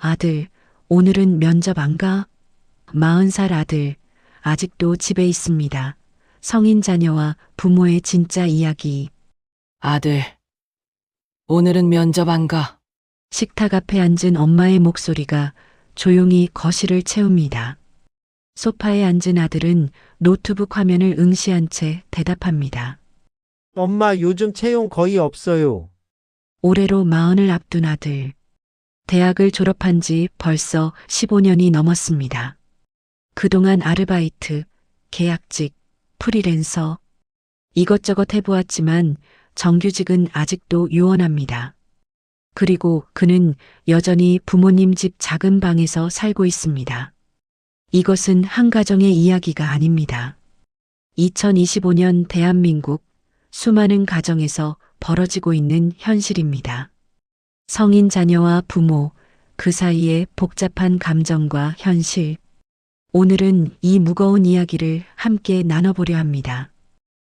아들, 오늘은 면접 안 가? 40살 아들, 아직도 집에 있습니다. 성인 자녀와 부모의 진짜 이야기. 아들, 오늘은 면접 안 가. 식탁 앞에 앉은 엄마의 목소리가 조용히 거실을 채웁니다. 소파에 앉은 아들은 노트북 화면을 응시한 채 대답합니다. 엄마 요즘 채용 거의 없어요. 올해로 40을 앞둔 아들. 대학을 졸업한 지 벌써 15년이 넘었습니다. 그동안 아르바이트, 계약직, 프리랜서, 이것저것 해보았지만 정규직은 아직도 유언합니다. 그리고 그는 여전히 부모님 집 작은 방에서 살고 있습니다. 이것은 한 가정의 이야기가 아닙니다. 2025년 대한민국 수많은 가정에서 벌어지고 있는 현실입니다. 성인 자녀와 부모, 그 사이의 복잡한 감정과 현실. 오늘은 이 무거운 이야기를 함께 나눠보려 합니다.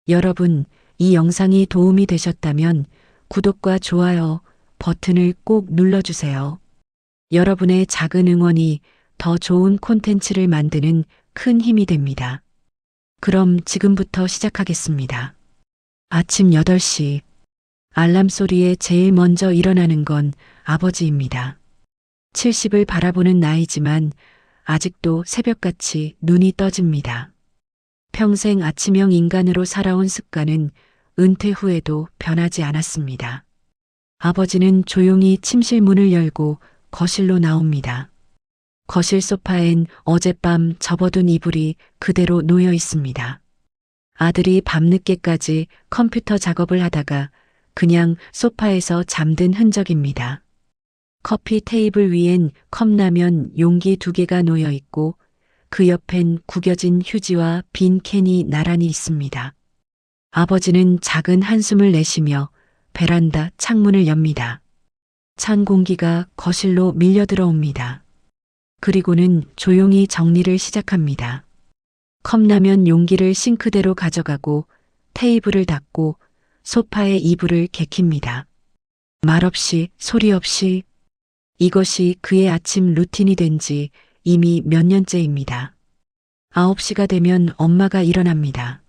여러분, 이 영상이 도움이 되셨다면 구독과 좋아요 버튼을 꼭 눌러주세요. 여러분의 작은 응원이 더 좋은 콘텐츠를 만드는 큰 힘이 됩니다. 그럼 지금부터 시작하겠습니다. 아침 8시. 알람 소리에 제일 먼저 일어나는 건 아버지입니다. 70을 바라보는 나이지만 아직도 새벽같이 눈이 떠집니다. 평생 아침형 인간으로 살아온 습관은 은퇴 후에도 변하지 않았습니다. 아버지는 조용히 침실 문을 열고 거실로 나옵니다. 거실 소파엔 어젯밤 접어둔 이불이 그대로 놓여 있습니다. 아들이 밤늦게까지 컴퓨터 작업을 하다가 그냥 소파에서 잠든 흔적입니다. 커피 테이블 위엔 컵라면 용기 2개가 놓여 있고 그 옆엔 구겨진 휴지와 빈 캔이 나란히 있습니다. 아버지는 작은 한숨을 내쉬며 베란다 창문을 엽니다. 찬 공기가 거실로 밀려 들어옵니다. 그리고는 조용히 정리를 시작합니다. 컵라면 용기를 싱크대로 가져가고 테이블을 닦고 소파에 이불을 개킵니다. 말없이 소리 없이. 이것이 그의 아침 루틴이 된 지 이미 몇 년째입니다. 9시가 되면 엄마가 일어납니다.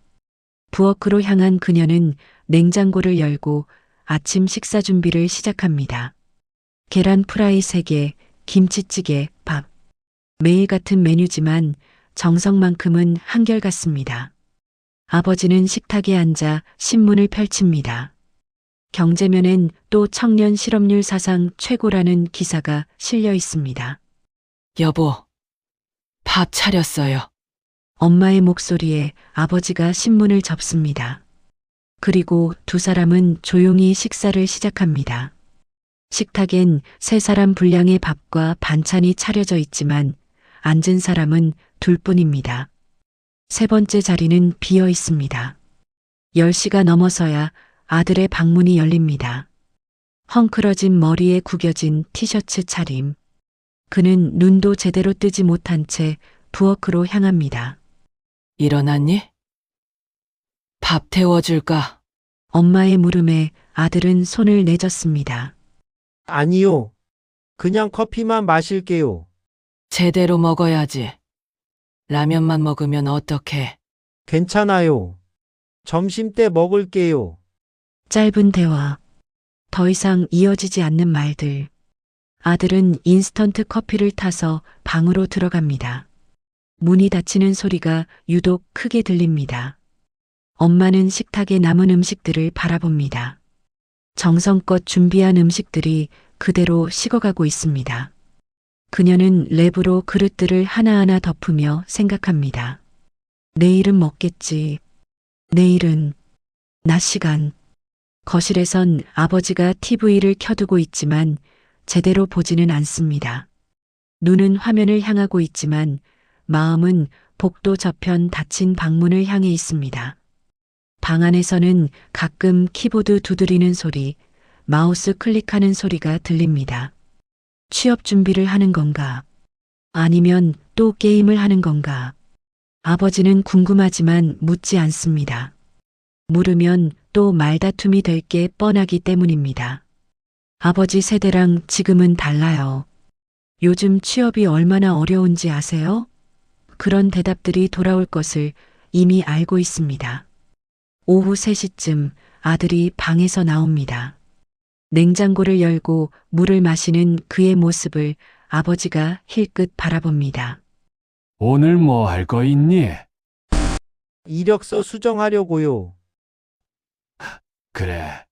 부엌으로 향한 그녀는 냉장고를 열고 아침 식사 준비를 시작합니다. 계란 프라이 3개, 김치찌개, 밥. 매일 같은 메뉴지만 정성만큼은 한결같습니다. 아버지는 식탁에 앉아 신문을 펼칩니다. 경제면엔 또 청년 실업률 사상 최고라는 기사가 실려 있습니다. 여보, 밥 차렸어요. 엄마의 목소리에 아버지가 신문을 접습니다. 그리고 두 사람은 조용히 식사를 시작합니다. 식탁엔 3사람 분량의 밥과 반찬이 차려져 있지만 앉은 사람은 둘뿐입니다. 3번째 자리는 비어 있습니다. 10시가 넘어서야 아들의 방문이 열립니다. 헝클어진 머리에 구겨진 티셔츠 차림. 그는 눈도 제대로 뜨지 못한 채 부엌으로 향합니다. 일어났니? 밥 태워줄까? 엄마의 물음에 아들은 손을 내젓습니다. 아니요. 그냥 커피만 마실게요. 제대로 먹어야지. 라면만 먹으면 어떡해? 괜찮아요. 점심 때 먹을게요. 짧은 대화. 더 이상 이어지지 않는 말들. 아들은 인스턴트 커피를 타서 방으로 들어갑니다. 문이 닫히는 소리가 유독 크게 들립니다. 엄마는 식탁에 남은 음식들을 바라봅니다. 정성껏 준비한 음식들이 그대로 식어가고 있습니다. 그녀는 랩으로 그릇들을 하나하나 덮으며 생각합니다. 내일은 먹겠지. 내일은. 낮 시간. 거실에선 아버지가 TV를 켜두고 있지만 제대로 보지는 않습니다. 눈은 화면을 향하고 있지만 마음은 복도 저편 닫힌 방문을 향해 있습니다. 방 안에서는 가끔 키보드 두드리는 소리, 마우스 클릭하는 소리가 들립니다. 취업 준비를 하는 건가? 아니면 또 게임을 하는 건가? 아버지는 궁금하지만 묻지 않습니다. 물으면 또 말다툼이 될 게 뻔하기 때문입니다. 아버지 세대랑 지금은 달라요. 요즘 취업이 얼마나 어려운지 아세요? 그런 대답들이 돌아올 것을 이미 알고 있습니다. 오후 3시쯤 아들이 방에서 나옵니다. 냉장고를 열고 물을 마시는 그의 모습을 아버지가 힐끗 바라봅니다. 오늘 뭐 할 거 있니? 이력서 수정하려고요. 그래,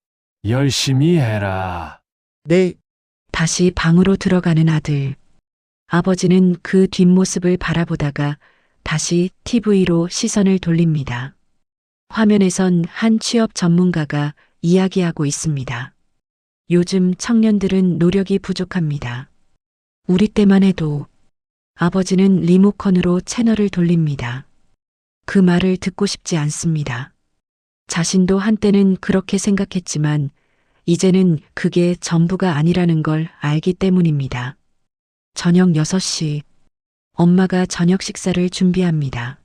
열심히 해라. 네, 다시 방으로 들어가는 아들. 아버지는 그 뒷모습을 바라보다가 다시 TV로 시선을 돌립니다. 화면에선 한 취업 전문가가 이야기하고 있습니다. 요즘 청년들은 노력이 부족합니다. 우리 때만 해도. 아버지는 리모컨으로 채널을 돌립니다. 그 말을 듣고 싶지 않습니다. 자신도 한때는 그렇게 생각했지만 이제는 그게 전부가 아니라는 걸 알기 때문입니다. 저녁 6시, 엄마가 저녁 식사를 준비합니다.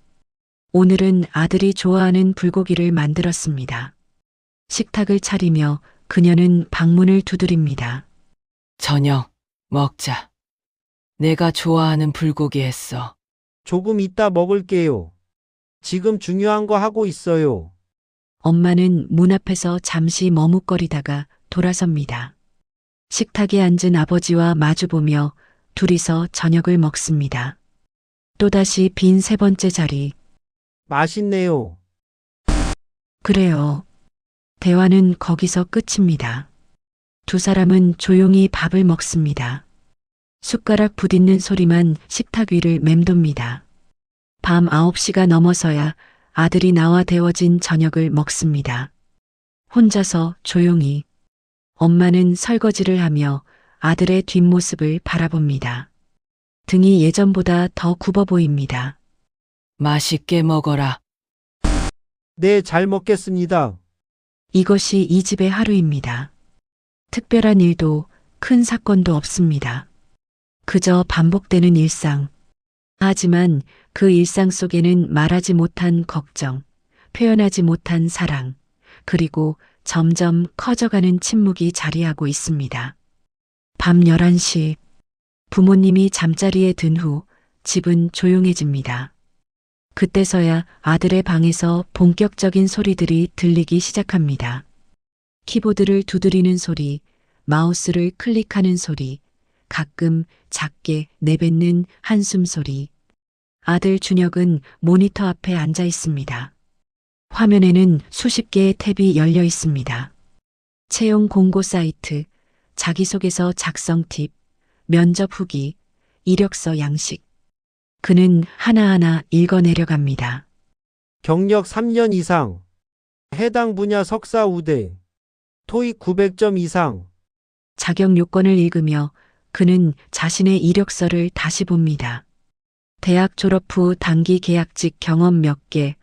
오늘은 아들이 좋아하는 불고기를 만들었습니다. 식탁을 차리며 그녀는 방문을 두드립니다. 저녁 먹자. 내가 좋아하는 불고기 했어. 조금 이따 먹을게요. 지금 중요한 거 하고 있어요. 엄마는 문 앞에서 잠시 머뭇거리다가 돌아섭니다. 식탁에 앉은 아버지와 마주보며 둘이서 저녁을 먹습니다. 또다시 빈 3번째 자리. 맛있네요. 그래요. 대화는 거기서 끝입니다. 두 사람은 조용히 밥을 먹습니다. 숟가락 부딪는 소리만 식탁 위를 맴돕니다. 밤 9시가 넘어서야 아들이 나와 데워진 저녁을 먹습니다. 혼자서 조용히. 엄마는 설거지를 하며 아들의 뒷모습을 바라봅니다. 등이 예전보다 더 굽어 보입니다. 맛있게 먹어라. 네, 잘 먹겠습니다. 이것이 이 집의 하루입니다. 특별한 일도 큰 사건도 없습니다. 그저 반복되는 일상. 하지만 그 일상 속에는 말하지 못한 걱정, 표현하지 못한 사랑, 그리고 점점 커져가는 침묵이 자리하고 있습니다. 밤 11시, 부모님이 잠자리에 든 후 집은 조용해집니다. 그때서야 아들의 방에서 본격적인 소리들이 들리기 시작합니다. 키보드를 두드리는 소리, 마우스를 클릭하는 소리, 가끔 작게 내뱉는 한숨 소리. 아들 준혁은 모니터 앞에 앉아 있습니다. 화면에는 수십 개의 탭이 열려 있습니다. 채용 공고 사이트, 자기소개서 작성 팁, 면접 후기, 이력서 양식. 그는 하나하나 읽어내려갑니다. 경력 3년 이상. 해당 분야 석사 우대. 토익 900점 이상. 자격 요건을 읽으며 그는 자신의 이력서를 다시 봅니다. 대학 졸업 후 단기 계약직 경험 몇 개,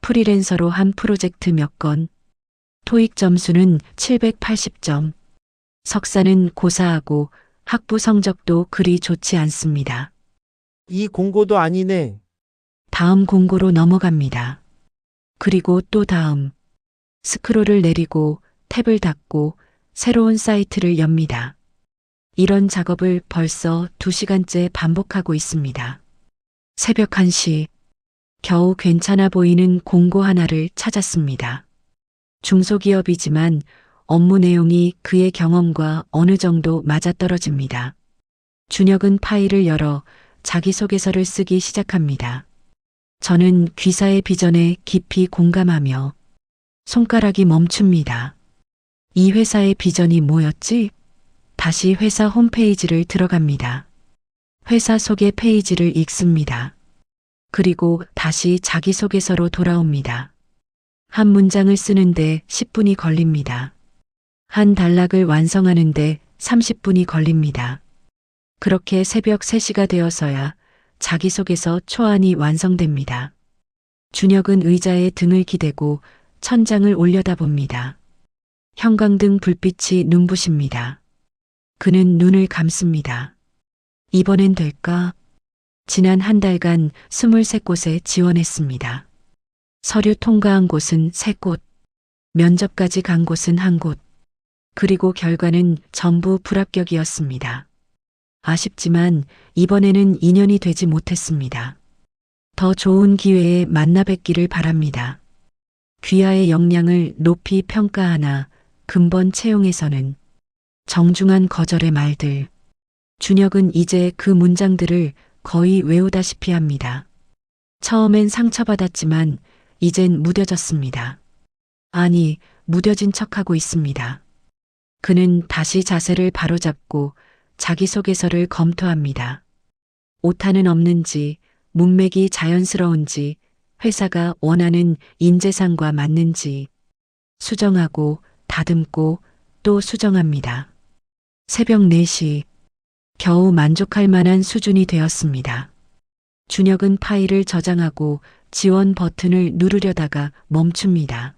프리랜서로 한 프로젝트 몇 건, 토익 점수는 780점, 석사는 고사하고 학부 성적도 그리 좋지 않습니다. 이 공고도 아니네. 다음 공고로 넘어갑니다. 그리고 또 다음. 스크롤을 내리고 탭을 닫고 새로운 사이트를 엽니다. 이런 작업을 벌써 2시간째 반복하고 있습니다. 새벽 1시, 겨우 괜찮아 보이는 공고 하나를 찾았습니다. 중소기업이지만 업무 내용이 그의 경험과 어느 정도 맞아떨어집니다. 준혁은 파일을 열어 자기소개서를 쓰기 시작합니다. 저는 귀사의 비전에 깊이 공감하며 손가락이 멈춥니다. 이 회사의 비전이 뭐였지? 다시 회사 홈페이지를 들어갑니다. 회사 소개 페이지를 읽습니다. 그리고 다시 자기소개서로 돌아옵니다. 한 문장을 쓰는데 10분이 걸립니다. 한 단락을 완성하는데 30분이 걸립니다. 그렇게 새벽 3시가 되어서야 자기소개서 초안이 완성됩니다. 준혁은 의자에 등을 기대고 천장을 올려다봅니다. 형광등 불빛이 눈부십니다. 그는 눈을 감습니다. 이번엔 될까? 지난 한 달간 23곳에 지원했습니다. 서류 통과한 곳은 3곳, 면접까지 간 곳은 1곳, 그리고 결과는 전부 불합격이었습니다. 아쉽지만 이번에는 인연이 되지 못했습니다. 더 좋은 기회에 만나 뵙기를 바랍니다. 귀하의 역량을 높이 평가하나 근본 채용에서는 정중한 거절의 말들. 준혁은 이제 그 문장들을 거의 외우다시피 합니다. 처음엔 상처받았지만 이젠 무뎌졌습니다. 아니, 무뎌진 척하고 있습니다. 그는 다시 자세를 바로잡고 자기소개서를 검토합니다. 오타는 없는지, 문맥이 자연스러운지, 회사가 원하는 인재상과 맞는지 수정하고 다듬고 또 수정합니다. 새벽 4시, 겨우 만족할 만한 수준이 되었습니다. 준혁은 파일을 저장하고 지원 버튼을 누르려다가 멈춥니다.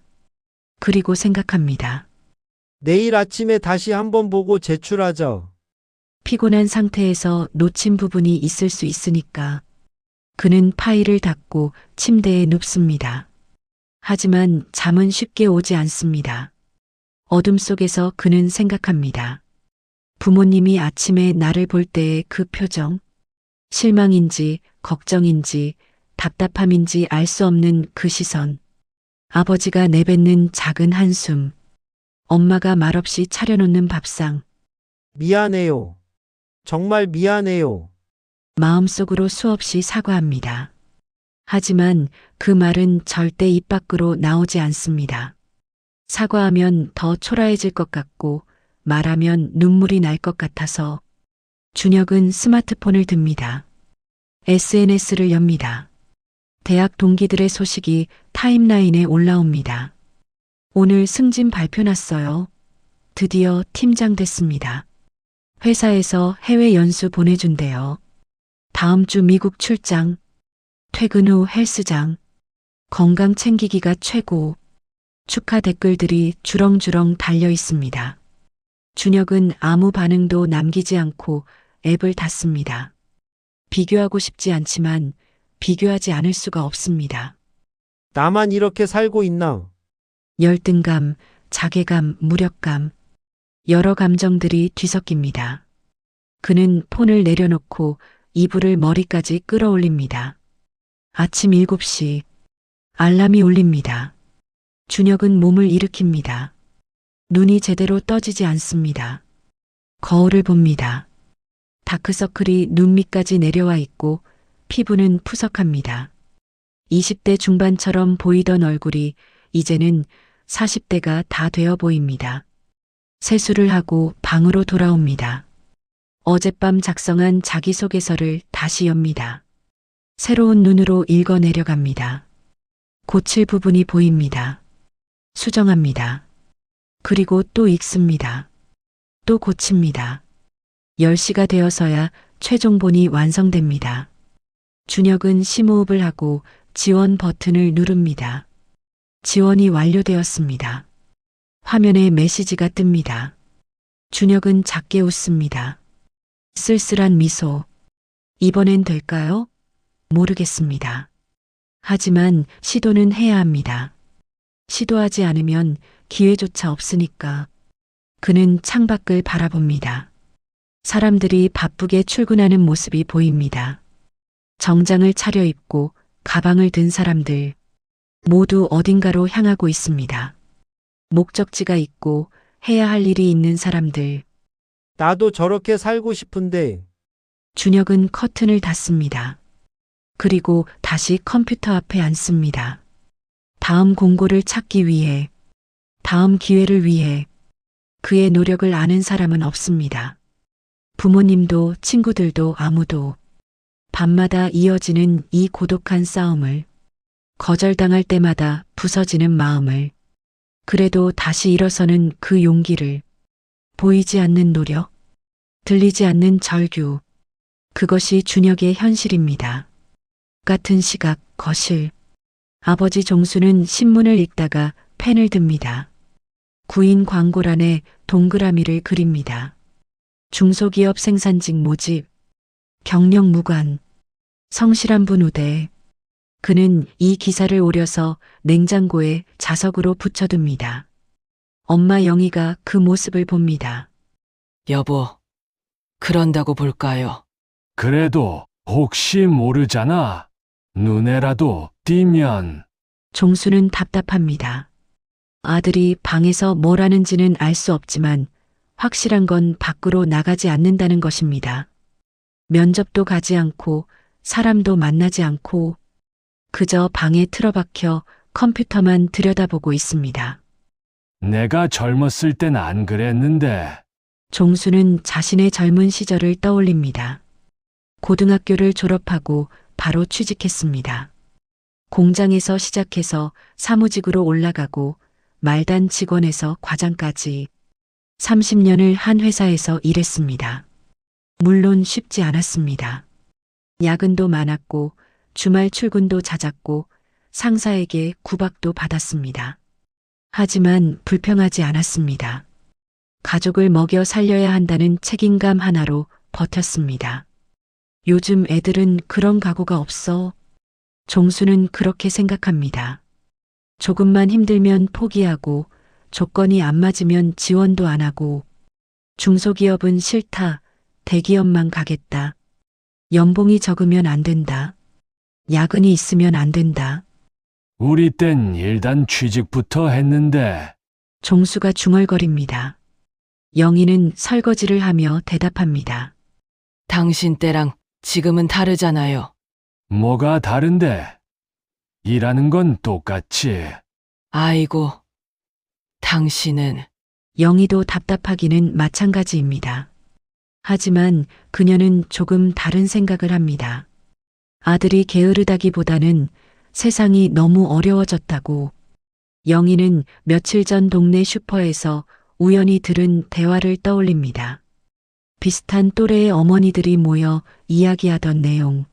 그리고 생각합니다. 내일 아침에 다시 한번 보고 제출하자. 피곤한 상태에서 놓친 부분이 있을 수 있으니까. 그는 파일을 닫고 침대에 눕습니다. 하지만 잠은 쉽게 오지 않습니다. 어둠 속에서 그는 생각합니다. 부모님이 아침에 나를 볼 때의 그 표정, 실망인지 걱정인지 답답함인지 알 수 없는 그 시선, 아버지가 내뱉는 작은 한숨, 엄마가 말없이 차려놓는 밥상, 미안해요. 정말 미안해요. 마음속으로 수없이 사과합니다. 하지만 그 말은 절대 입 밖으로 나오지 않습니다. 사과하면 더 초라해질 것 같고 말하면 눈물이 날 것 같아서 준혁은 스마트폰을 듭니다. SNS를 엽니다. 대학 동기들의 소식이 타임라인에 올라옵니다. 오늘 승진 발표 났어요. 드디어 팀장 됐습니다. 회사에서 해외 연수 보내준대요. 다음 주 미국 출장, 퇴근 후 헬스장, 건강 챙기기가 최고. 축하 댓글들이 주렁주렁 달려 있습니다. 준혁은 아무 반응도 남기지 않고 앱을 닫습니다. 비교하고 싶지 않지만 비교하지 않을 수가 없습니다. 나만 이렇게 살고 있나? 열등감, 자괴감, 무력감, 여러 감정들이 뒤섞입니다. 그는 폰을 내려놓고 이불을 머리까지 끌어올립니다. 아침 7시, 알람이 울립니다. 준혁은 몸을 일으킵니다. 눈이 제대로 떠지지 않습니다. 거울을 봅니다. 다크서클이 눈 밑까지 내려와 있고 피부는 푸석합니다. 20대 중반처럼 보이던 얼굴이 이제는 40대가 다 되어 보입니다. 세수를 하고 방으로 돌아옵니다. 어젯밤 작성한 자기소개서를 다시 엽니다. 새로운 눈으로 읽어 내려갑니다. 고칠 부분이 보입니다. 수정합니다. 그리고 또 읽습니다. 또 고칩니다. 10시가 되어서야 최종본이 완성됩니다. 준혁은 심호흡을 하고 지원 버튼을 누릅니다. 지원이 완료되었습니다. 화면에 메시지가 뜹니다. 준혁은 작게 웃습니다. 쓸쓸한 미소. 이번엔 될까요? 모르겠습니다. 하지만 시도는 해야 합니다. 시도하지 않으면 기회조차 없으니까. 그는 창밖을 바라봅니다. 사람들이 바쁘게 출근하는 모습이 보입니다. 정장을 차려입고 가방을 든 사람들. 모두 어딘가로 향하고 있습니다. 목적지가 있고 해야 할 일이 있는 사람들. 나도 저렇게 살고 싶은데. 준혁은 커튼을 닫습니다. 그리고 다시 컴퓨터 앞에 앉습니다. 다음 공고를 찾기 위해, 다음 기회를 위해 그의 노력을 아는 사람은 없습니다. 부모님도 친구들도 아무도. 밤마다 이어지는 이 고독한 싸움을, 거절당할 때마다 부서지는 마음을, 그래도 다시 일어서는 그 용기를, 보이지 않는 노력, 들리지 않는 절규, 그것이 준혁의 현실입니다. 같은 시각, 거실. 아버지 종수는 신문을 읽다가 펜을 듭니다. 구인 광고란에 동그라미를 그립니다. 중소기업 생산직 모집, 경력 무관, 성실한 분 우대. 그는 이 기사를 오려서 냉장고에 자석으로 붙여둡니다. 엄마 영희가 그 모습을 봅니다. 여보, 그런다고 볼까요? 그래도 혹시 모르잖아. 눈에라도 띄면. 종수는 답답합니다. 아들이 방에서 뭘 하는지는 알 수 없지만 확실한 건 밖으로 나가지 않는다는 것입니다. 면접도 가지 않고 사람도 만나지 않고 그저 방에 틀어박혀 컴퓨터만 들여다보고 있습니다. 내가 젊었을 땐 안 그랬는데. 종수는 자신의 젊은 시절을 떠올립니다. 고등학교를 졸업하고 바로 취직했습니다. 공장에서 시작해서 사무직으로 올라가고 말단 직원에서 과장까지 30년을 한 회사에서 일했습니다. 물론 쉽지 않았습니다. 야근도 많았고 주말 출근도 잦았고 상사에게 구박도 받았습니다. 하지만 불평하지 않았습니다. 가족을 먹여 살려야 한다는 책임감 하나로 버텼습니다. 요즘 애들은 그런 각오가 없어. 종수는 그렇게 생각합니다. 조금만 힘들면 포기하고 조건이 안 맞으면 지원도 안 하고 중소기업은 싫다. 대기업만 가겠다. 연봉이 적으면 안 된다. 야근이 있으면 안 된다. 우리 땐 일단 취직부터 했는데. 종수가 중얼거립니다. 영희는 설거지를 하며 대답합니다. 당신 때랑 지금은 다르잖아요. 뭐가 다른데? 일하는 건 똑같지. 아이고, 당신은 영희도 답답하기는 마찬가지입니다. 하지만 그녀는 조금 다른 생각을 합니다. 아들이 게으르다기보다는 세상이 너무 어려워졌다고. 영희는 며칠 전 동네 슈퍼에서 우연히 들은 대화를 떠올립니다. 비슷한 또래의 어머니들이 모여 이야기하던 내용.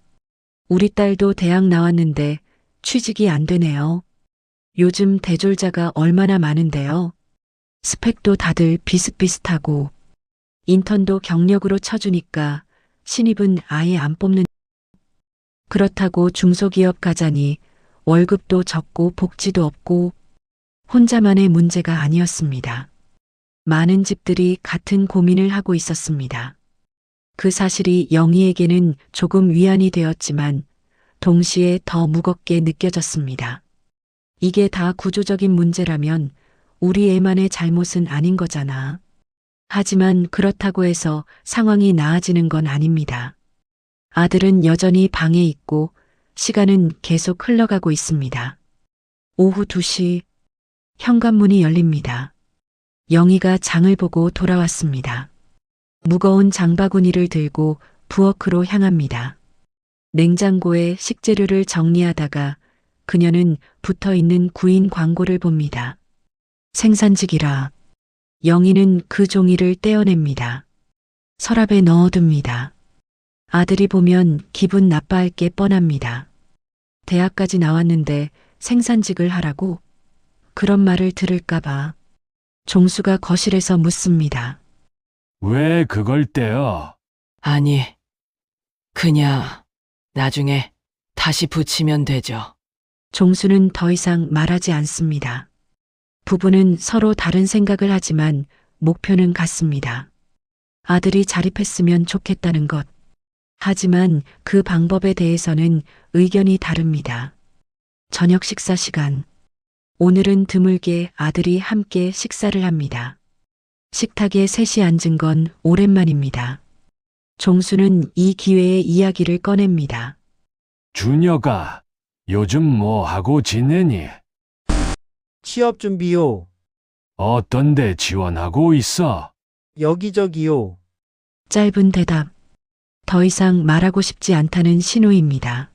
우리 딸도 대학 나왔는데 취직이 안 되네요. 요즘 대졸자가 얼마나 많은데요. 스펙도 다들 비슷비슷하고 인턴도 경력으로 쳐주니까 신입은 아예 안 뽑는. 그렇다고 중소기업 가자니 월급도 적고 복지도 없고 혼자만의 문제가 아니었습니다. 많은 집들이 같은 고민을 하고 있었습니다. 그 사실이 영희에게는 조금 위안이 되었지만 동시에 더 무겁게 느껴졌습니다. 이게 다 구조적인 문제라면 우리 애만의 잘못은 아닌 거잖아. 하지만 그렇다고 해서 상황이 나아지는 건 아닙니다. 아들은 여전히 방에 있고 시간은 계속 흘러가고 있습니다. 오후 2시 현관문이 열립니다. 영희가 장을 보고 돌아왔습니다. 무거운 장바구니를 들고 부엌으로 향합니다. 냉장고에 식재료를 정리하다가 그녀는 붙어있는 구인 광고를 봅니다. 생산직이라. 영희는 그 종이를 떼어냅니다. 서랍에 넣어둡니다. 아들이 보면 기분 나빠할 게 뻔합니다. 대학까지 나왔는데 생산직을 하라고? 그런 말을 들을까봐. 종수가 거실에서 묻습니다. 왜 그걸 떼어? 아니, 그냥 나중에 다시 붙이면 되죠. 종수는 더 이상 말하지 않습니다. 부부는 서로 다른 생각을 하지만 목표는 같습니다. 아들이 자립했으면 좋겠다는 것. 하지만 그 방법에 대해서는 의견이 다릅니다. 저녁 식사 시간. 오늘은 드물게 아들이 함께 식사를 합니다. 식탁에 셋이 앉은 건 오랜만입니다. 종수는 이 기회에 이야기를 꺼냅니다. 준혁아, 요즘 뭐 하고 지내니? 취업 준비요. 어떤 데 지원하고 있어? 여기저기요. 짧은 대답. 더 이상 말하고 싶지 않다는 신호입니다.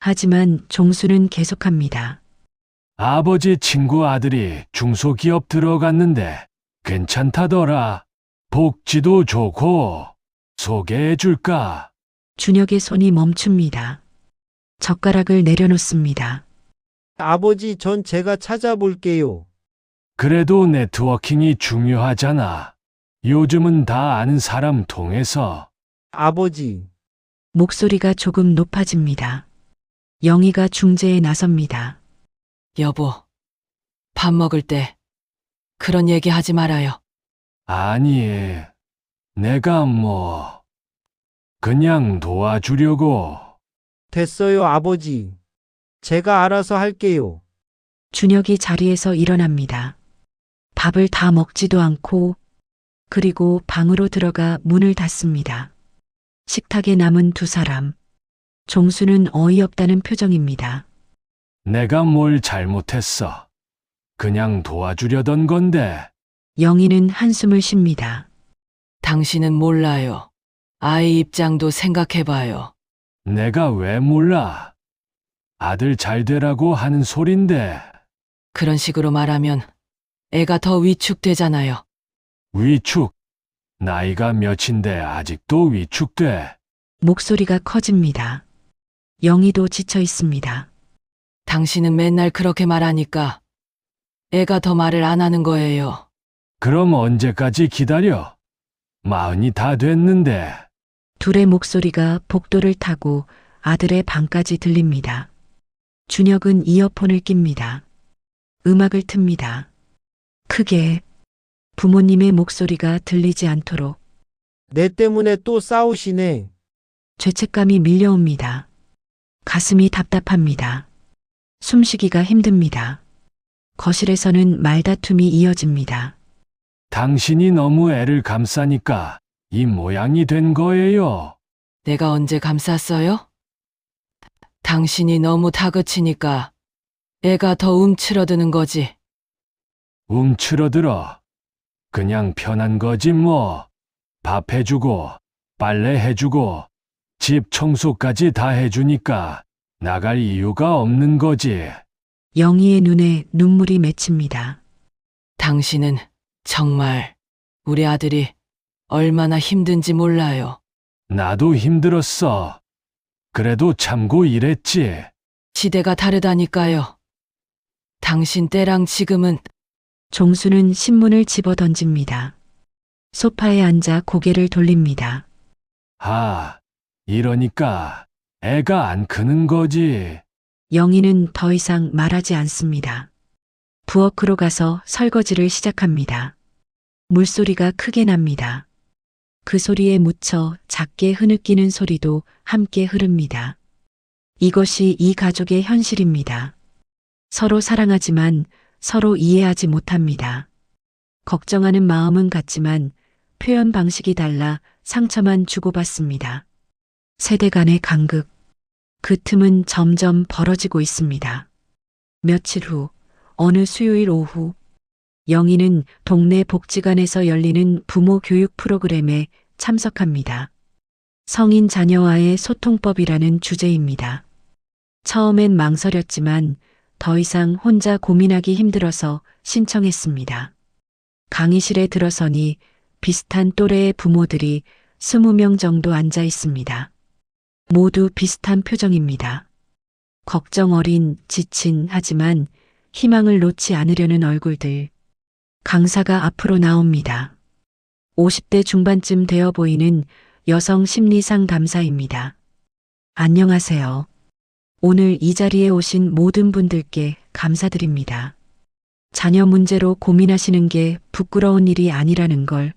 하지만 종수는 계속합니다. 아버지 친구 아들이 중소기업 들어갔는데 괜찮다더라. 복지도 좋고 소개해 줄까? 준혁의 손이 멈춥니다. 젓가락을 내려놓습니다. 아버지, 전 제가 찾아볼게요. 그래도 네트워킹이 중요하잖아. 요즘은 다 아는 사람 통해서. 아버지, 목소리가 조금 높아집니다. 영희가 중재에 나섭니다. 여보, 밥 먹을 때 그런 얘기 하지 말아요. 아니, 내가 뭐... 그냥 도와주려고. 됐어요, 아버지. 제가 알아서 할게요. 준혁이 자리에서 일어납니다. 밥을 다 먹지도 않고 그리고 방으로 들어가 문을 닫습니다. 식탁에 남은 두 사람. 종수는 어이없다는 표정입니다. 내가 뭘 잘못했어. 그냥 도와주려던 건데. 영희는 한숨을 쉽니다. 당신은 몰라요. 아이 입장도 생각해봐요. 내가 왜 몰라? 아들 잘 되라고 하는 소린데. 그런 식으로 말하면 애가 더 위축되잖아요. 위축. 나이가 몇인데 아직도 위축돼. 목소리가 커집니다. 영희도 지쳐 있습니다. 당신은 맨날 그렇게 말하니까 애가 더 말을 안 하는 거예요. 그럼 언제까지 기다려? 40이 다 됐는데. 둘의 목소리가 복도를 타고 아들의 방까지 들립니다. 준혁은 이어폰을 낍니다. 음악을 틉니다. 크게 부모님의 목소리가 들리지 않도록. 내 때문에 또 싸우시네. 죄책감이 밀려옵니다. 가슴이 답답합니다. 숨쉬기가 힘듭니다. 거실에서는 말다툼이 이어집니다. 당신이 너무 애를 감싸니까 이 모양이 된 거예요. 내가 언제 감쌌어요? 당신이 너무 다그치니까 애가 더 움츠러드는 거지. 움츠러들어. 그냥 편한 거지 뭐. 밥 해주고, 빨래 해주고, 집 청소까지 다 해주니까 나갈 이유가 없는 거지. 영희의 눈에 눈물이 맺힙니다. 당신은 정말 우리 아들이 얼마나 힘든지 몰라요. 나도 힘들었어. 그래도 참고 일했지. 시대가 다르다니까요. 당신 때랑 지금은 종수는 신문을 집어 던집니다. 소파에 앉아 고개를 돌립니다. 이러니까 애가 안 크는 거지. 영희는 더 이상 말하지 않습니다. 부엌으로 가서 설거지를 시작합니다. 물소리가 크게 납니다. 그 소리에 묻혀 작게 흐느끼는 소리도 함께 흐릅니다. 이것이 이 가족의 현실입니다. 서로 사랑하지만 서로 이해하지 못합니다. 걱정하는 마음은 같지만 표현 방식이 달라 상처만 주고받습니다. 세대 간의 간극. 그 틈은 점점 벌어지고 있습니다. 며칠 후, 어느 수요일 오후, 영희는 동네 복지관에서 열리는 부모 교육 프로그램에 참석합니다. 성인 자녀와의 소통법이라는 주제입니다. 처음엔 망설였지만 더 이상 혼자 고민하기 힘들어서 신청했습니다. 강의실에 들어서니 비슷한 또래의 부모들이 20명 정도 앉아 있습니다. 모두 비슷한 표정입니다. 걱정 어린, 지친 하지만 희망을 놓지 않으려는 얼굴들. 강사가 앞으로 나옵니다. 50대 중반쯤 되어 보이는 여성 심리 상담사입니다. 안녕하세요. 오늘 이 자리에 오신 모든 분들께 감사드립니다. 자녀 문제로 고민하시는 게 부끄러운 일이 아니라는 걸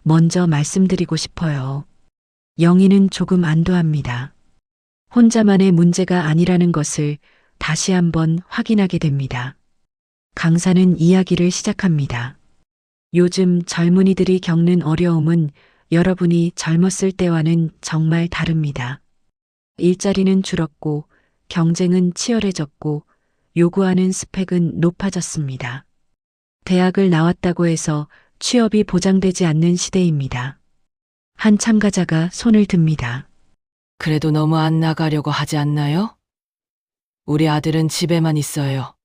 먼저 말씀드리고 싶어요. 영희는 조금 안도합니다. 혼자만의 문제가 아니라는 것을 다시 한번 확인하게 됩니다. 강사는 이야기를 시작합니다. 요즘 젊은이들이 겪는 어려움은 여러분이 젊었을 때와는 정말 다릅니다. 일자리는 줄었고 경쟁은 치열해졌고 요구하는 스펙은 높아졌습니다. 대학을 나왔다고 해서 취업이 보장되지 않는 시대입니다. 한 참가자가 손을 듭니다. 그래도 너무 안 나가려고 하지 않나요? 우리 아들은 집에만 있어요.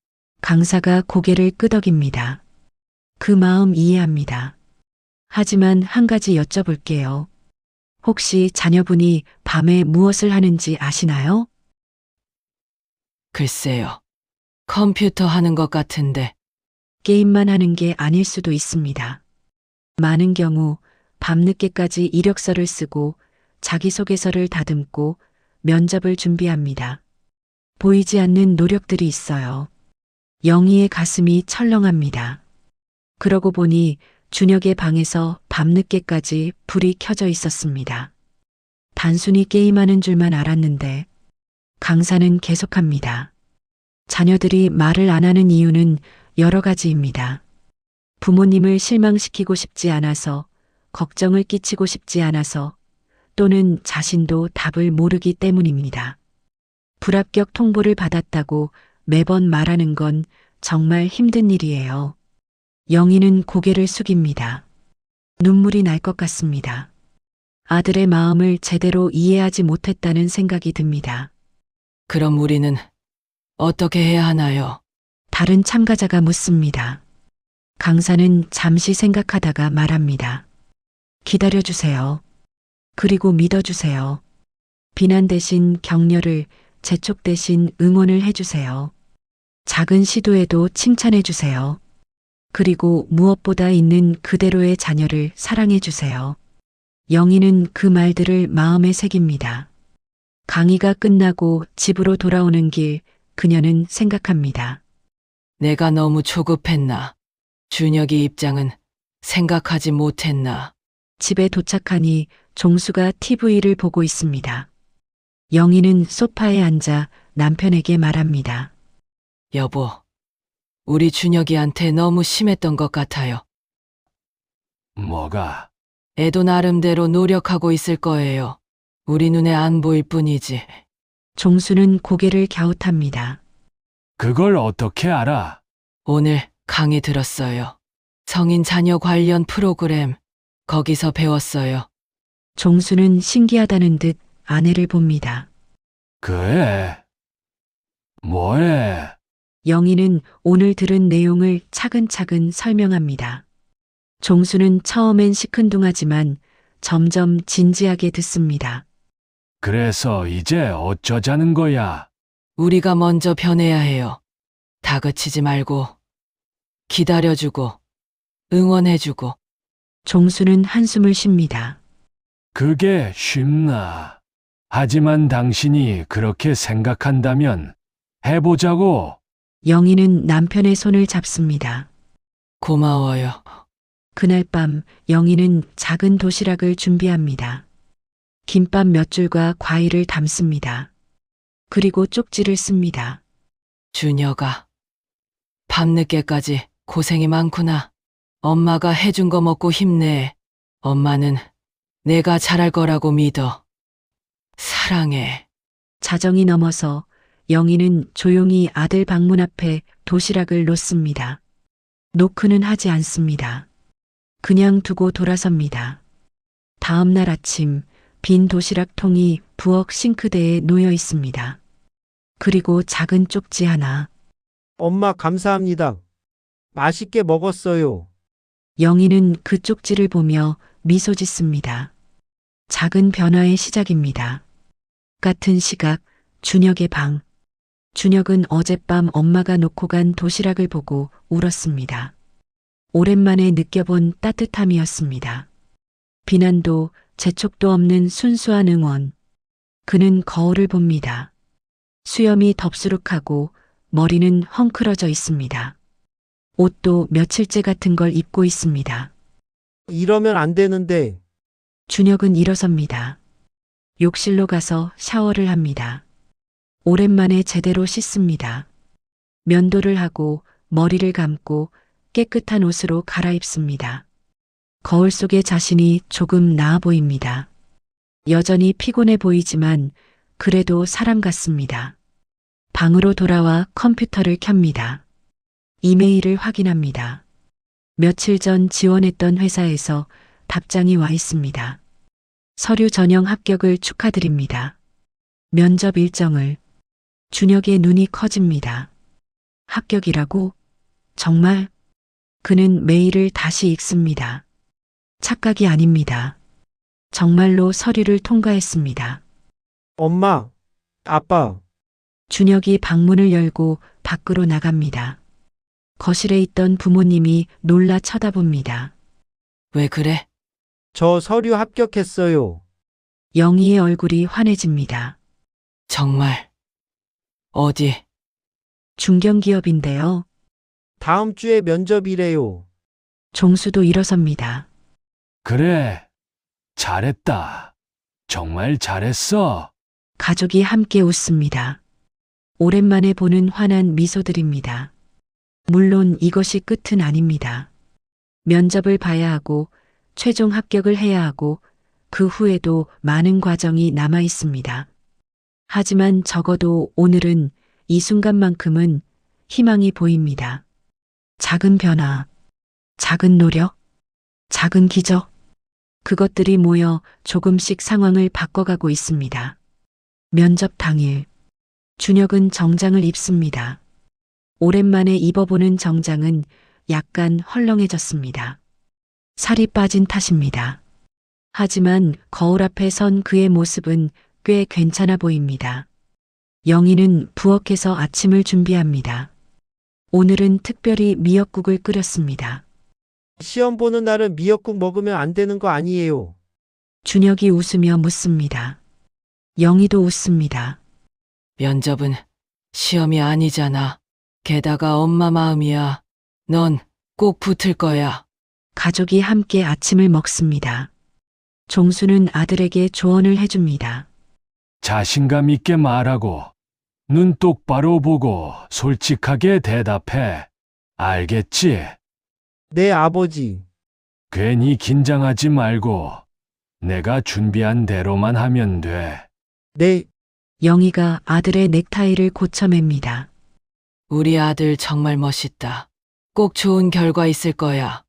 강사가 고개를 끄덕입니다. 그 마음 이해합니다. 하지만 한 가지 여쭤볼게요. 혹시 자녀분이 밤에 무엇을 하는지 아시나요? 글쎄요. 컴퓨터 하는 것 같은데. 게임만 하는 게 아닐 수도 있습니다. 많은 경우 밤늦게까지 이력서를 쓰고 자기소개서를 다듬고 면접을 준비합니다. 보이지 않는 노력들이 있어요. 영희의 가슴이 철렁합니다. 그러고 보니 준혁의 방에서 밤늦게까지 불이 켜져 있었습니다. 단순히 게임하는 줄만 알았는데 강사는 계속합니다. 자녀들이 말을 안 하는 이유는 여러 가지입니다. 부모님을 실망시키고 싶지 않아서, 걱정을 끼치고 싶지 않아서, 또는 자신도 답을 모르기 때문입니다. 불합격 통보를 받았다고 매번 말하는 건 정말 힘든 일이에요. 영희는 고개를 숙입니다. 눈물이 날 것 같습니다. 아들의 마음을 제대로 이해하지 못했다는 생각이 듭니다. 그럼 우리는 어떻게 해야 하나요? 다른 참가자가 묻습니다. 강사는 잠시 생각하다가 말합니다. 기다려주세요. 그리고 믿어주세요. 비난 대신 격려를, 재촉 대신 응원을 해주세요. 작은 시도에도 칭찬해주세요. 그리고 무엇보다 있는 그대로의 자녀를 사랑해주세요. 영희는 그 말들을 마음에 새깁니다. 강의가 끝나고 집으로 돌아오는 길, 그녀는 생각합니다. 내가 너무 조급했나? 준혁이 입장은 생각하지 못했나? 집에 도착하니 종수가 TV를 보고 있습니다. 영희는 소파에 앉아 남편에게 말합니다. 여보, 우리 준혁이한테 너무 심했던 것 같아요. 뭐가? 애도 나름대로 노력하고 있을 거예요. 우리 눈에 안 보일 뿐이지. 종수는 고개를 갸웃합니다. 그걸 어떻게 알아? 오늘 강의 들었어요. 성인 자녀 관련 프로그램, 거기서 배웠어요. 종수는 신기하다는 듯 아내를 봅니다. 그 애? 뭐해? 영희는 오늘 들은 내용을 차근차근 설명합니다. 종수는 처음엔 시큰둥하지만 점점 진지하게 듣습니다. 그래서 이제 어쩌자는 거야? 우리가 먼저 변해야 해요. 다그치지 말고, 기다려주고, 응원해주고. 종수는 한숨을 쉽니다. 그게 쉽나? 하지만 당신이 그렇게 생각한다면 해보자고. 영희는 남편의 손을 잡습니다. 고마워요. 그날 밤 영희는 작은 도시락을 준비합니다. 김밥 몇 줄과 과일을 담습니다. 그리고 쪽지를 씁니다. 준혁아, 밤늦게까지 고생이 많구나. 엄마가 해준 거 먹고 힘내. 엄마는 내가 잘할 거라고 믿어. 사랑해. 자정이 넘어서 영희는 조용히 아들 방문 앞에 도시락을 놓습니다. 노크는 하지 않습니다. 그냥 두고 돌아섭니다. 다음 날 아침 빈 도시락통이 부엌 싱크대에 놓여 있습니다. 그리고 작은 쪽지 하나. 엄마 감사합니다. 맛있게 먹었어요. 영희는 그 쪽지를 보며 미소 짓습니다. 작은 변화의 시작입니다. 같은 시각 준혁의 방. 준혁은 어젯밤 엄마가 놓고 간 도시락을 보고 울었습니다. 오랜만에 느껴본 따뜻함이었습니다. 비난도 재촉도 없는 순수한 응원. 그는 거울을 봅니다. 수염이 덥수룩하고 머리는 헝클어져 있습니다. 옷도 며칠째 같은 걸 입고 있습니다. 이러면 안 되는데. 준혁은 일어섭니다. 욕실로 가서 샤워를 합니다. 오랜만에 제대로 씻습니다. 면도를 하고 머리를 감고 깨끗한 옷으로 갈아입습니다. 거울 속의 자신이 조금 나아 보입니다. 여전히 피곤해 보이지만 그래도 사람 같습니다. 방으로 돌아와 컴퓨터를 켭니다. 이메일을 확인합니다. 며칠 전 지원했던 회사에서 답장이 와 있습니다. 서류 전형 합격을 축하드립니다. 면접 일정을. 준혁의 눈이 커집니다. 합격이라고? 정말? 그는 메일을 다시 읽습니다. 착각이 아닙니다. 정말로 서류를 통과했습니다. 엄마, 아빠, 준혁이 방문을 열고 밖으로 나갑니다. 거실에 있던 부모님이 놀라 쳐다봅니다. 왜 그래? 저 서류 합격했어요. 영희의 얼굴이 환해집니다. 정말. 어디? 중견기업인데요. 다음 주에 면접이래요. 종수도 일어섭니다. 그래, 잘했다. 정말 잘했어. 가족이 함께 웃습니다. 오랜만에 보는 환한 미소들입니다. 물론 이것이 끝은 아닙니다. 면접을 봐야 하고 최종 합격을 해야 하고 그 후에도 많은 과정이 남아 있습니다. 하지만 적어도 오늘은 이 순간만큼은 희망이 보입니다. 작은 변화, 작은 노력, 작은 기적, 그것들이 모여 조금씩 상황을 바꿔가고 있습니다. 면접 당일, 준혁은 정장을 입습니다. 오랜만에 입어보는 정장은 약간 헐렁해졌습니다. 살이 빠진 탓입니다. 하지만 거울 앞에 선 그의 모습은 꽤 괜찮아 보입니다. 영희는 부엌에서 아침을 준비합니다. 오늘은 특별히 미역국을 끓였습니다. 시험 보는 날은 미역국 먹으면 안 되는 거 아니에요. 준혁이 웃으며 묻습니다. 영희도 웃습니다. 면접은 시험이 아니잖아. 게다가 엄마 마음이야. 넌 꼭 붙을 거야. 가족이 함께 아침을 먹습니다. 종수는 아들에게 조언을 해줍니다. 자신감 있게 말하고, 눈 똑바로 보고 솔직하게 대답해. 알겠지? 네, 아버지. 괜히 긴장하지 말고, 내가 준비한 대로만 하면 돼. 네, 영희가 아들의 넥타이를 고쳐맵니다. 우리 아들 정말 멋있다. 꼭 좋은 결과 있을 거야.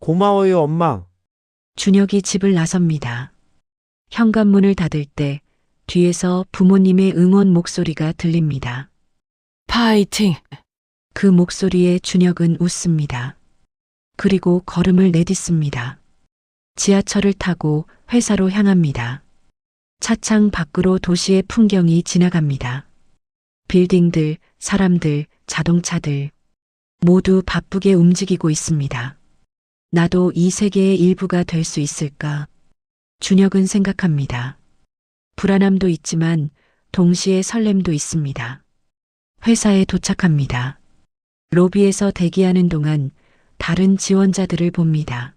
고마워요, 엄마. 준혁이 집을 나섭니다. 현관문을 닫을 때 뒤에서 부모님의 응원 목소리가 들립니다. 파이팅! 그 목소리에 준혁은 웃습니다. 그리고 걸음을 내딛습니다. 지하철을 타고 회사로 향합니다. 차창 밖으로 도시의 풍경이 지나갑니다. 빌딩들, 사람들, 자동차들 모두 바쁘게 움직이고 있습니다. 나도 이 세계의 일부가 될 수 있을까? 준혁은 생각합니다. 불안함도 있지만 동시에 설렘도 있습니다. 회사에 도착합니다. 로비에서 대기하는 동안 다른 지원자들을 봅니다.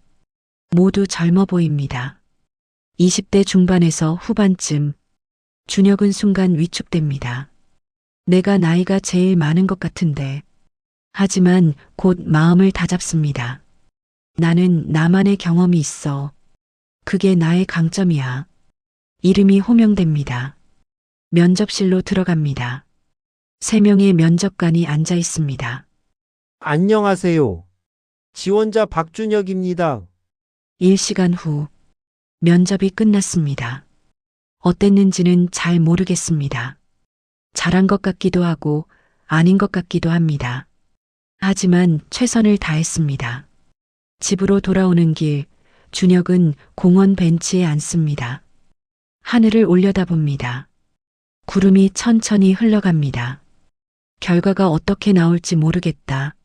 모두 젊어 보입니다. 20대 중반에서 후반쯤. 준혁은 순간 위축됩니다. 내가 나이가 제일 많은 것 같은데. 하지만 곧 마음을 다잡습니다. 나는 나만의 경험이 있어. 그게 나의 강점이야. 이름이 호명됩니다. 면접실로 들어갑니다. 3명의 면접관이 앉아 있습니다. 안녕하세요. 지원자 박준혁입니다. 1시간 후 면접이 끝났습니다. 어땠는지는 잘 모르겠습니다. 잘한 것 같기도 하고 아닌 것 같기도 합니다. 하지만 최선을 다했습니다. 집으로 돌아오는 길, 준혁은 공원 벤치에 앉습니다. 하늘을 올려다봅니다. 구름이 천천히 흘러갑니다. 결과가 어떻게 나올지 모르겠다.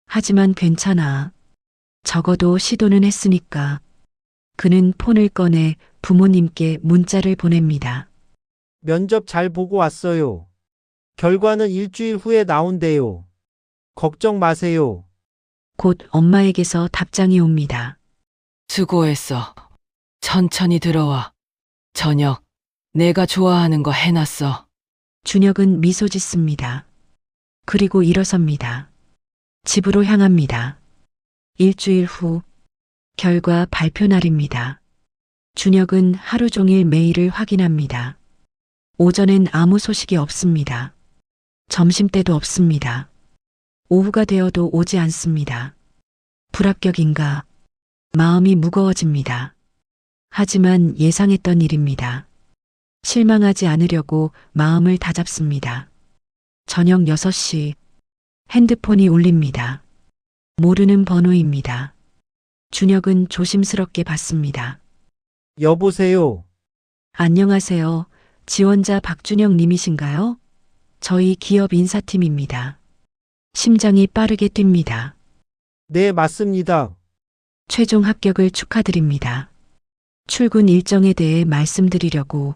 하지만 괜찮아. 적어도 시도는 했으니까. 그는 폰을 꺼내 부모님께 문자를 보냅니다. 면접 잘 보고 왔어요. 결과는 일주일 후에 나온대요. 걱정 마세요. 곧 엄마에게서 답장이 옵니다. 수고했어. 천천히 들어와. 저녁, 내가 좋아하는 거 해놨어. 준혁은 미소 짓습니다. 그리고 일어섭니다. 집으로 향합니다. 일주일 후, 결과 발표 날입니다. 준혁은 하루 종일 메일을 확인합니다. 오전엔 아무 소식이 없습니다. 점심때도 없습니다. 오후가 되어도 오지 않습니다. 불합격인가? 마음이 무거워집니다. 하지만 예상했던 일입니다. 실망하지 않으려고 마음을 다잡습니다. 저녁 6시 핸드폰이 울립니다. 모르는 번호입니다. 준혁은 조심스럽게 받습니다. 여보세요. 안녕하세요. 지원자 박준혁 님이신가요? 저희 기업 인사팀입니다. 심장이 빠르게 뜁니다. 네, 맞습니다. 최종 합격을 축하드립니다. 출근 일정에 대해 말씀드리려고.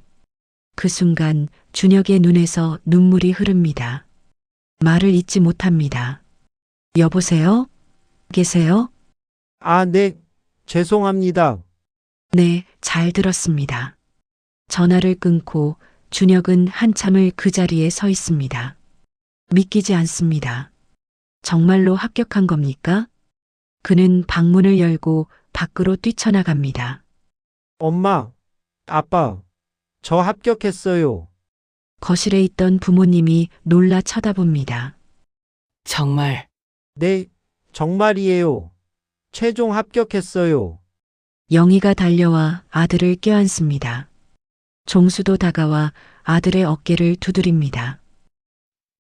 그 순간 준혁의 눈에서 눈물이 흐릅니다. 말을 잇지 못합니다. 여보세요? 계세요? 아, 네. 죄송합니다. 네, 잘 들었습니다. 전화를 끊고 준혁은 한참을 그 자리에 서 있습니다. 믿기지 않습니다. 정말로 합격한 겁니까? 그는 방문을 열고 밖으로 뛰쳐나갑니다. 엄마, 아빠, 저 합격했어요. 거실에 있던 부모님이 놀라 쳐다봅니다. 정말 네, 정말이에요. 최종 합격했어요. 영희가 달려와 아들을 껴안습니다. 종수도 다가와 아들의 어깨를 두드립니다.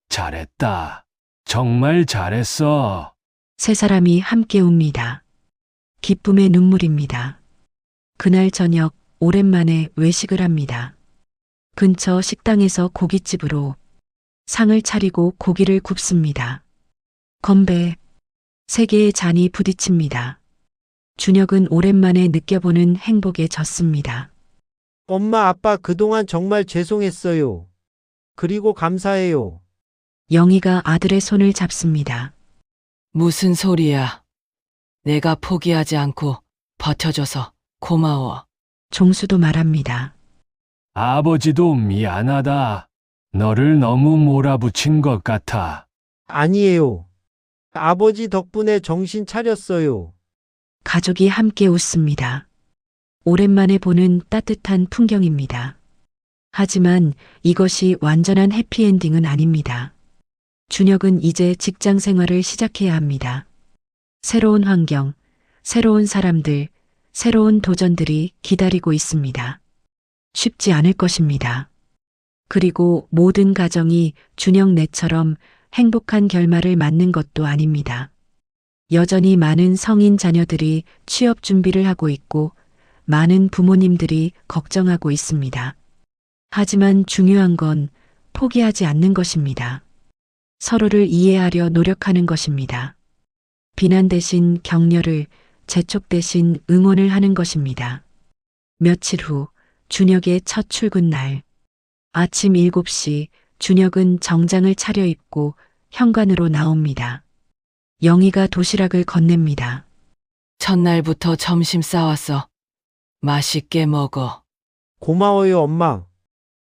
잘했다. 정말 잘했어. 세 사람이 함께 웁니다. 기쁨의 눈물입니다. 그날 저녁 오랜만에 외식을 합니다. 근처 식당에서 고깃집으로 상을 차리고 고기를 굽습니다. 건배. 세 개의 잔이 부딪힙니다. 준혁은 오랜만에 느껴보는 행복에 젖습니다. 엄마, 아빠 그동안 정말 죄송했어요. 그리고 감사해요. 영희가 아들의 손을 잡습니다. 무슨 소리야. 내가 포기하지 않고 버텨줘서 고마워. 종수도 말합니다. 아버지도 미안하다. 너를 너무 몰아붙인 것 같아. 아니에요. 아버지 덕분에 정신 차렸어요. 가족이 함께 웃습니다. 오랜만에 보는 따뜻한 풍경입니다. 하지만 이것이 완전한 해피엔딩은 아닙니다. 준혁은 이제 직장 생활을 시작해야 합니다. 새로운 환경, 새로운 사람들, 새로운 도전들이 기다리고 있습니다. 쉽지 않을 것입니다. 그리고 모든 가정이 준혁 네처럼 행복한 결말을 맞는 것도 아닙니다. 여전히 많은 성인 자녀들이 취업 준비를 하고 있고 많은 부모님들이 걱정하고 있습니다. 하지만 중요한 건 포기하지 않는 것입니다. 서로를 이해하려 노력하는 것입니다. 비난 대신 격려를, 재촉 대신 응원을 하는 것입니다. 며칠 후 준혁의 첫 출근 날. 아침 7시 준혁은 정장을 차려입고 현관으로 나옵니다. 영희가 도시락을 건넵니다. 첫날부터 점심 싸왔어. 맛있게 먹어. 고마워요, 엄마.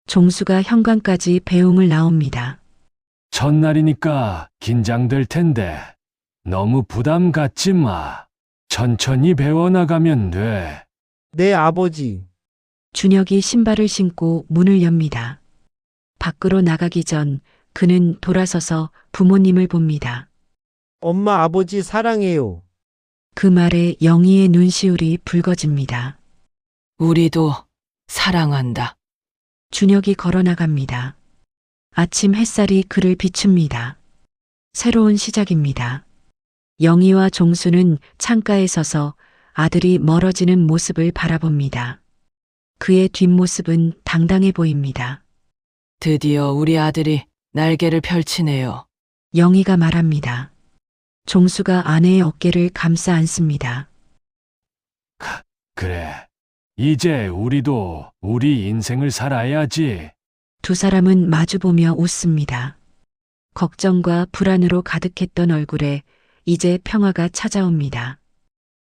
종수가 현관까지 배웅을 나옵니다. 첫날이니까 긴장될 텐데 너무 부담 갖지 마. 천천히 배워나가면 돼. 네, 아버지. 준혁이 신발을 신고 문을 엽니다. 밖으로 나가기 전 그는 돌아서서 부모님을 봅니다. 엄마, 아버지 사랑해요. 그 말에 영희의 눈시울이 붉어집니다. 우리도 사랑한다. 준혁이 걸어 나갑니다. 아침 햇살이 그를 비춥니다. 새로운 시작입니다. 영희와 종수는 창가에 서서 아들이 멀어지는 모습을 바라봅니다. 그의 뒷모습은 당당해 보입니다. 드디어 우리 아들이 날개를 펼치네요. 영희가 말합니다. 종수가 아내의 어깨를 감싸 안습니다. 그래. 이제 우리도 우리 인생을 살아야지. 두 사람은 마주보며 웃습니다. 걱정과 불안으로 가득했던 얼굴에 이제 평화가 찾아옵니다.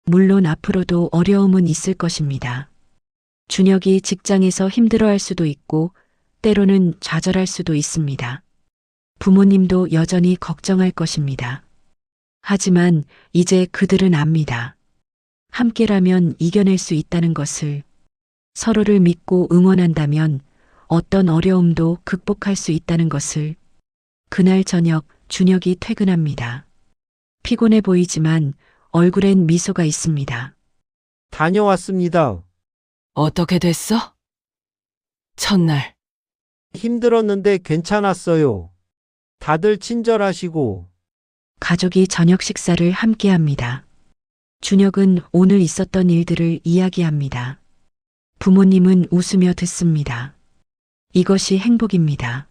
물론 앞으로도 어려움은 있을 것입니다. 준혁이 직장에서 힘들어할 수도 있고 때로는 좌절할 수도 있습니다. 부모님도 여전히 걱정할 것입니다. 하지만 이제 그들은 압니다. 함께라면 이겨낼 수 있다는 것을, 서로를 믿고 응원한다면 어떤 어려움도 극복할 수 있다는 것을. 그날 저녁 준혁이 퇴근합니다. 피곤해 보이지만 얼굴엔 미소가 있습니다. 다녀왔습니다. 어떻게 됐어? 첫날. 힘들었는데 괜찮았어요. 다들 친절하시고. 가족이 저녁 식사를 함께 합니다. 준혁은 오늘 있었던 일들을 이야기합니다. 부모님은 웃으며 듣습니다. 이것이 행복입니다.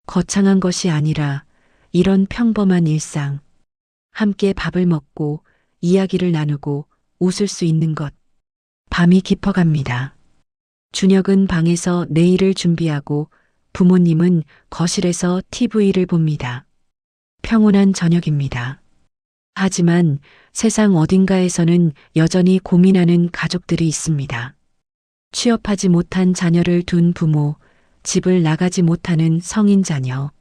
거창한 것이 아니라 이런 평범한 일상. 함께 밥을 먹고 이야기를 나누고 웃을 수 있는 것. 밤이 깊어갑니다. 준혁은 방에서 내일을 준비하고 부모님은 거실에서 TV를 봅니다. 평온한 저녁입니다. 하지만 세상 어딘가에서는 여전히 고민하는 가족들이 있습니다. 취업하지 못한 자녀를 둔 부모, 집을 나가지 못하는 성인 자녀.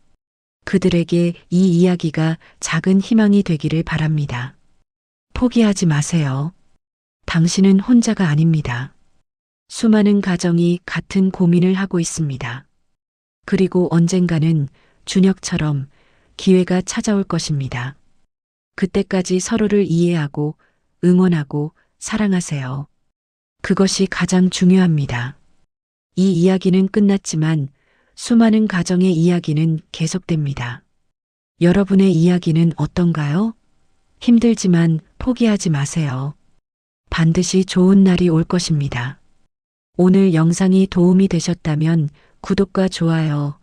그들에게 이 이야기가 작은 희망이 되기를 바랍니다. 포기하지 마세요. 당신은 혼자가 아닙니다. 수많은 가정이 같은 고민을 하고 있습니다. 그리고 언젠가는 준혁처럼 기회가 찾아올 것입니다. 그때까지 서로를 이해하고 응원하고 사랑하세요. 그것이 가장 중요합니다. 이 이야기는 끝났지만 수많은 가정의 이야기는 계속됩니다. 여러분의 이야기는 어떤가요? 힘들지만 포기하지 마세요. 반드시 좋은 날이 올 것입니다. 오늘 영상이 도움이 되셨다면 구독과 좋아요,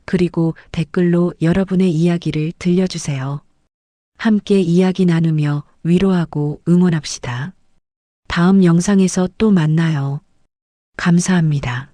그리고 댓글로 여러분의 이야기를 들려주세요. 함께 이야기 나누며 위로하고 응원합시다. 다음 영상에서 또 만나요. 감사합니다.